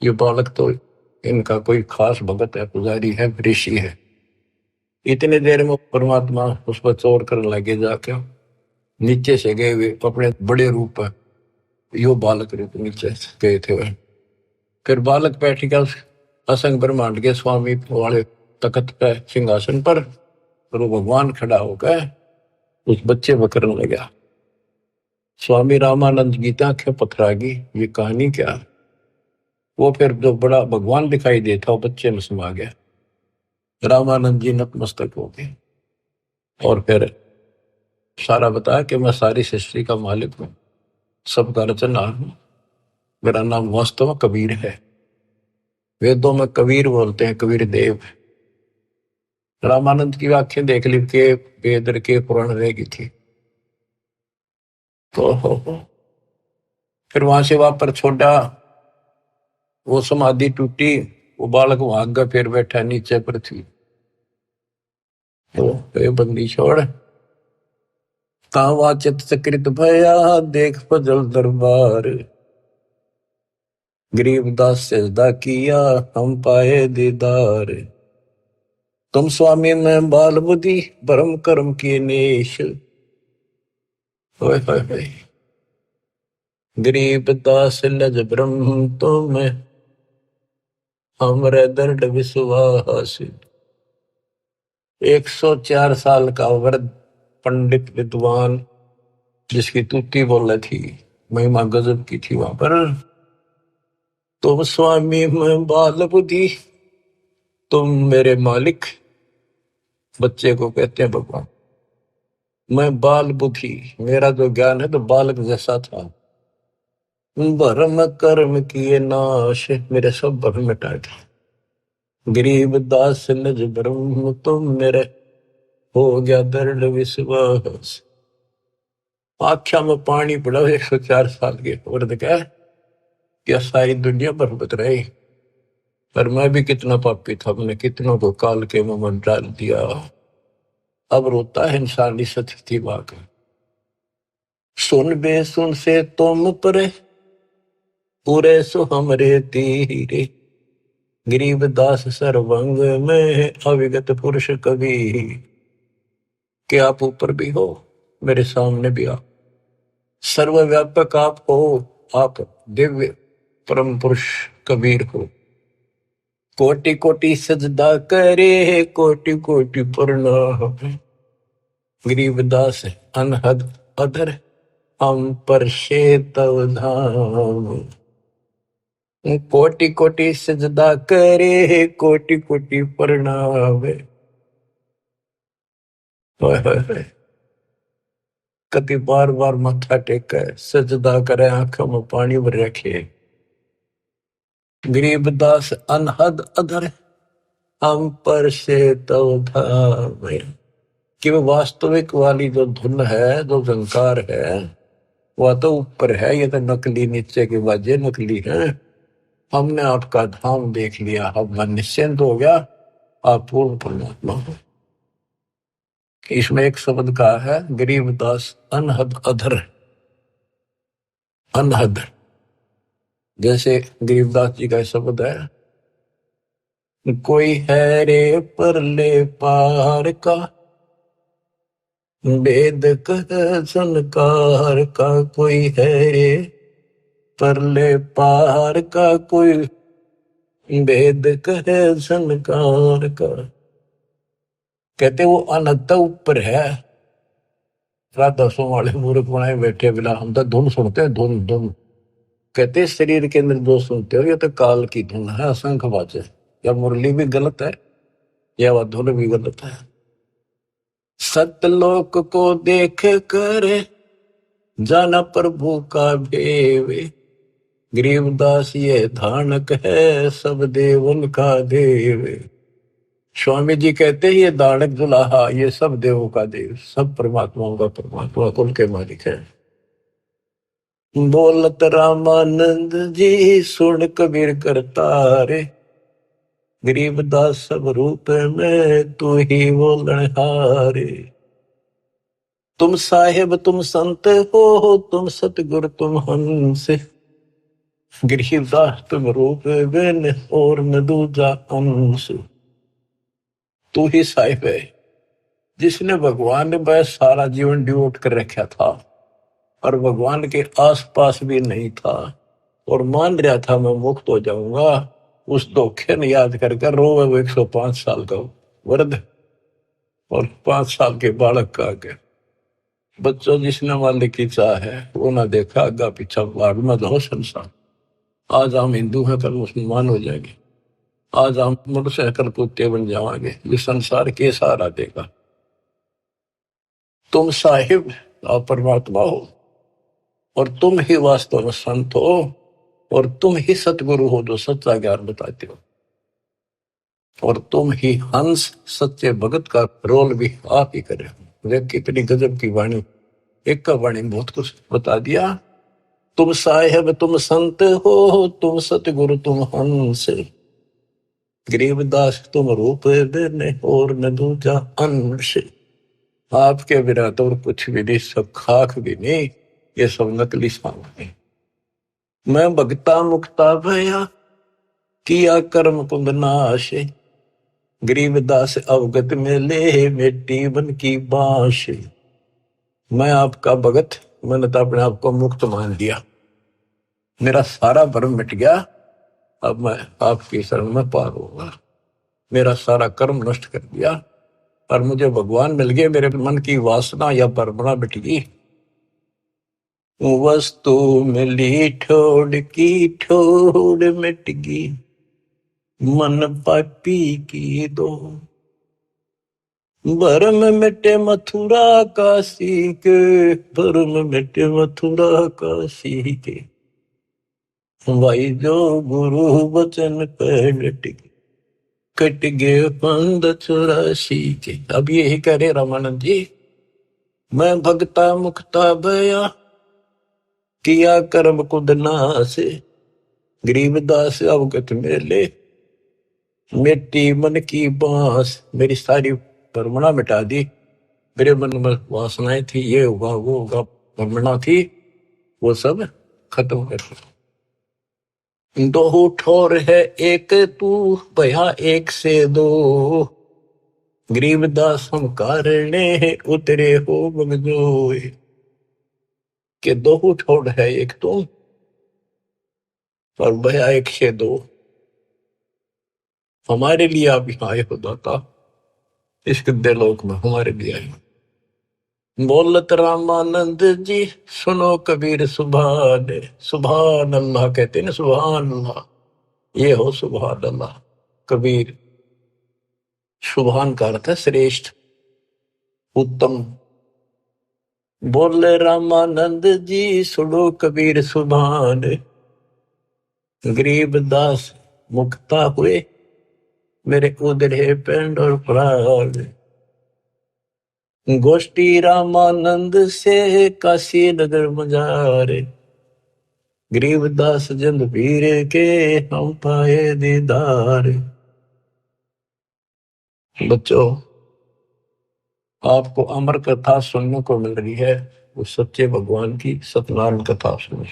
ये बालक तो इनका कोई खास भगत है, पुजारी है, ऋषि है। इतने देर में परमात्मा उस पर चोर करने लगे, जाके नीचे से गए हुए अपने बड़े रूप है, यो बालक रूप नीचे गए थे वह। फिर बालक बैठ गया उस असंग ब्रह्मांड के स्वामी वाले तख्त पे, सिंहासन पर, और वो भगवान खड़ा होकर उस बच्चे पर करने लगा। स्वामी रामानंद गीता आंखें पथरागी, ये कहानी क्या। वो फिर जो बड़ा भगवान दिखाई देता वो बच्चे में समा गया। रामानंद जी नतमस्तक हो गए और फिर सारा बताया कि मैं सारी सृष्टि का मालिक हूं, सबका रचनहार हूं, मेरा नाम वास्तव में कबीर है। वेदों में कबीर बोलते हैं, कबीर देव। रामानंद की आंखें देख ली के वेद के पुराण रहेगी थी। तो फिर वहां से वापस छोड़ा, वो समाधि टूटी, वो बालक वहां गया, फिर बैठा नीचे पृथ्वी। तो बंदी छोड़, तावा चित चक्रित भया, देख फजल दरबार। गरीबदास सजदा किया, हम पाए दीदार। तुम स्वामी में बाल बुद्धि, भरम कर्म किए नेश। होए होए होए। गरीब दास लज ब्रह्म तुम हमरे दर्द विश्वास। 104 साल का वृद्ध पंडित विद्वान जिसकी तुति बोल थी, महिमा गजब की थी वहां पर। तुम स्वामी में बाल बुद्धि, तुम मेरे मालिक। बच्चे को कहते हैं भगवान। मैं बाल बुद्धि, मेरा जो ज्ञान है तो बालक जैसा था। भरम कर्म किए नाश, मेरे सब भरम मिटा दिए। गरीब दास निज ब्रह्म तुम मेरे, हो गया दर्द विश्वास। आख्या में पानी पड़ा 104 साल के वृद्ध का, क्या सारी दुनिया बरबत रही। पर मैं भी कितना पापी था, मैंने कितनों को काल के मुंह डाल दिया। अब रोता है इंसानी स्थिति वाक। सुन बे सुन से तुम परे, पूरे सो हमरे तीरे। गरीब दास सर्वंग में अविगत पुरुष कवि। कि आप ऊपर भी हो, मेरे सामने भी आप। सर्वव्यापक आप हो, आप दिव्य परम पुरुष कबीर हो। कोटि कोटि सजदा करे, कोटि कोटि प्रणाम। गरीबदास अनहद अधर, हम पर तव धाम। कोटि कोटि सजदा करे, कोटि कोटि प्रणाम। कति बार बार माथा टेका, सजदा करे, आंखों में पानी भर रखे। गरीबदास अनहद अधर, हम पर तव धाम। कि वो वास्तविक वाली जो धुन है, जो झंकार है, वह तो ऊपर है, ये तो नकली नीचे की बाजें नकली है। हमने आपका धाम देख लिया, अब मन निश्चिंत हो गया, आप पूर्ण परमात्मा हो। इसमें एक शब्द का है, गरीबदास अनहद अधर। अनहद जैसे गरीबदास जी का शब्द है, कोई है रे परले पार का, वेद कह संकार का। कोई है रे परले पार का, कोई वेद कहे संकार का। कहते वो अनंता ऊपर है। राधा सो वाले मूर्ख बनाए बैठे बिना, हम तो धुन सुनते हैं, धुन धुन। कहते शरीर के अंदर जो सुनते हो ये तो काल की धुन है, असंख्य बाजे। या मुरली भी गलत है, या वह धुन भी गलत है। सतलोक को देख कर जाना प्रभु का भेवे। गरीबदास ये धानक है, सब देवन का देव। स्वामी जी कहते हैं ये दानक दुलाहा, ये सब देवों का देव, सब परमात्माओं का परमात्मा, कुल के मालिक है। बोलत रामानंद जी, सुन कबीर करता रे। गरीबदास सब रूप में तू ही बोलन हारे। तुम साहेब तुम संत हो, तुम सतगुरु तुम हंस। गरीबदास तुम रूप बिन और न दूजा अंश। तू ही साहिब है जिसने भगवान ने बस सारा जीवन डिवोट कर रखा था, और भगवान के आसपास भी नहीं था, और मान रहा था मैं मुक्त हो जाऊंगा। उस धोखे ने याद करके रोवे वो 105 साल का वृद्ध और 5 साल के बालक का आगे। बच्चों जिसने मालिक की चाह है वो ना देखा आगा पीछा, भाग में दो संसार। आज हम हिंदू हैं, कल मुसलमान हो जाएंगे। आज हम मनुष्य कल कुत्ते बन जाएंगे। ये संसार के सहारा देगा। तुम साहिब और परमात्मा हो, और तुम ही वास्तव में संत हो, और तुम ही सतगुरु हो जो सच्चा ज्ञान बताते हो, और तुम ही हंस सच्चे भगत का रोल भी आप ही करे। देख कितनी गजब की वाणी, एक का वाणी बहुत कुछ बता दिया। तुम साहेब तुम संत हो, तुम सतगुरु तुम हंस। गरीबदास तुम रूप देने और न दूजा अंश। आपके बिना तो कुछ भी नहीं, सब खाक भी नहीं, ये सब नकली सामान। मैं भगता मुक्ता भया, किया कर्म कुंभ नाश। गरीबदास अवगत में ले, मिट्टी बन की बांश। मैं आपका भगत, मैंने तो अपने आप को मुक्त मान लिया। मेरा सारा भ्रम मिट गया, अब मैं आपकी शरण में पार होगा। मेरा सारा कर्म नष्ट कर दिया और मुझे भगवान मिल गए। मेरे मन की वासना या परमणा मिट गई। वस्तु मिली ठोड़ की ठोड़ मिट गई, मन पापी की दो। भरम मिटे मथुरा काशी के, भरम मिटे मथुरा काशी के, भाई जो गुरु वचन पे डट गए, कट गए पंद 84 के। अब यही कह रहे रामानंद जी, मैं भगता मुक्ता भया, किया कर्म कुद नास, गरीबदास अवगत मेले, मिट्टी मन की बांस। मेरी सारी परमणा मिटा दी। मेरे मन में वासनाएं थी, ये होगा वो होगा, परमणा थी, वो सब खत्म कर दी। दो ठोर है एक तू, भया एक से दो, गरीबदास हम कारणे उतरे हो बगजोए। के दो ठोर है एक तुम और भया एक से दो। हमारे लिए आप यहाँ आए हो दाता, इस गद्दे लोक में हमारे लिए आए हो। बोलत रामानंद जी सुनो कबीर सुभान, सुभान अल्लाह कहते ना, सुभान अल्लाह, ये हो सुभान अल्लाह। कबीर, सुभान का अर्थ है श्रेष्ठ, उत्तम। बोले रामानंद जी सुनो कबीर सुभान, गरीब दास मुक्ता हुए, मेरे उधरे पेंड और प्राण। गोष्ठी रामानंद से काशी नगर मजारे, गरीबदास जंद पीर के हम पाए दीदार। बच्चों, आपको अमर कथा सुनने को मिल रही है, उस सच्चे भगवान की सत्यनारायण कथा सुनो।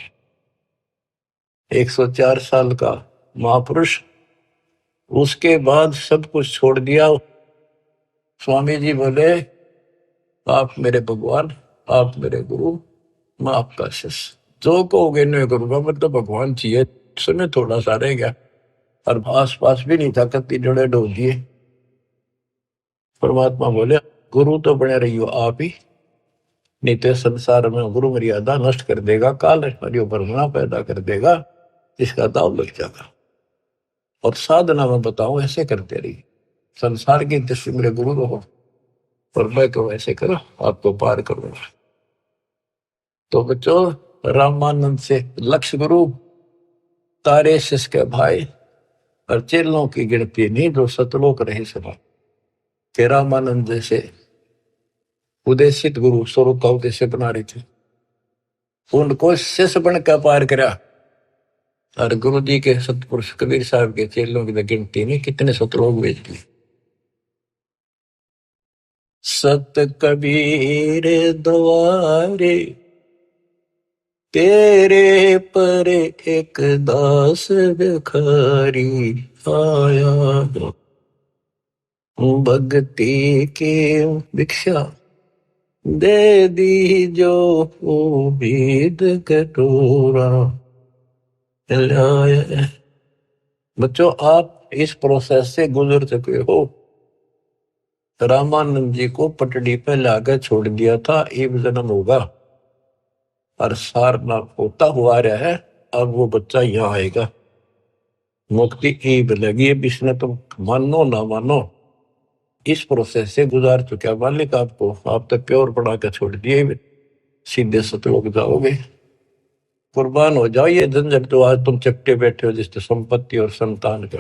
104 साल का महापुरुष, उसके बाद सब कुछ छोड़ दिया। स्वामी जी बोले, आप मेरे भगवान, आप मेरे गुरु, मैं आपका शिष्य, जो कहोगे नहीं करूंगा। मतलब भगवान चाहिए, समय थोड़ा सा रह गया और आस पास भी नहीं था, कत्ती जड़े डो दिए। परमात्मा बोले, गुरु तो बने रहियो आप ही, नहीं तो संसार में गुरु मर्यादा नष्ट कर देगा, काल परमना पैदा कर देगा, इसका दाव लग जाएगा। और साधना में बताओ ऐसे करते रहिए, संसार की दृष्टि मेरे गुरु रहो और मैं तो ऐसे करो, आपको पार करूंगा। तो बच्चों, रामानंद से लक्ष्य गुरु, तारे शिष के भाई और चेलों की गिनती नहीं जो सतलोक रहे सभा के। रामानंद जैसे उदेशित गुरु स्वरूप का उद्देश्य बना रहे थे, उनको शिष्य बन कर पार करा। और गुरु जी के सतपुरुष कबीर साहब के चेलों की गिनती नहीं, कितने सतलोक भेज दिए। सत कबीर द्वारे तेरे पर एक दास भिखारी आया, भक्ति की भिक्षा दे दी जो उम्मीद कटोरा लाया। बच्चों, आप इस प्रोसेस से गुजर चुके हो। रामानंद जी को पटड़ी पे लाकर छोड़ दिया था, एक जन्म होगा और सारनाथ होता हुआ रहा है। अब वो बच्चा यहाँ आएगा, मुक्ति ईब लगी। अब इसने तुम मानो ना मानो, इस प्रोसेस से गुजार चुका मालिक आपको। आप तो प्योर बना के छोड़ दिए, सीधे सतलोक जाओगे। कुर्बान हो जाओ ये झंझट तो आज तुम चपटे बैठे हो, जिससे संपत्ति और संतान का।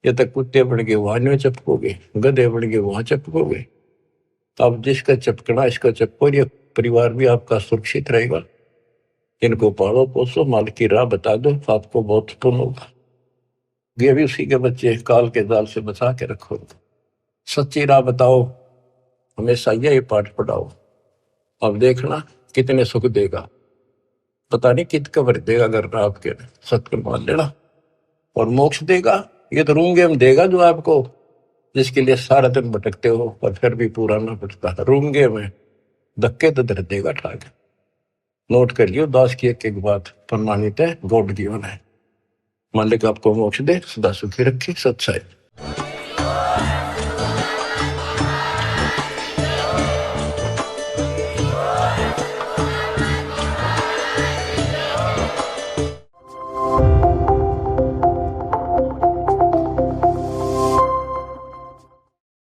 ये तक कुत्ते बन के वहां नहीं चपकोगे, गधे बन के वहां चपकोगे। अब जिसका चपकना इसका चपको, ये परिवार भी आपका सुरक्षित रहेगा। इनको पालो पोसो, माल की राह बता दो, आपको बहुत पुण्य होगा। ये भी उसी के बच्चे, काल के जाल से बचा के रखो। सच्ची राह बताओ, हमेशा यही पाठ पढ़ाओ। अब देखना कितने सुख देगा, पता नहीं कित कबर देगा। अगर आपके सत्य मान लेना, और मोक्ष देगा, ये तो रूंगे में देगा जो आपको, जिसके लिए सारा दिन भटकते हो और फिर भी पूरा ना पड़ता। रूंगे में धक्के तो दर देगा ठाक। नोट कर लियो, दास की एक एक बात प्रमाणित है, गॉड गिवन है। मालिक आपको मोक्ष दे, सदा सुखी रखे, सत्साई।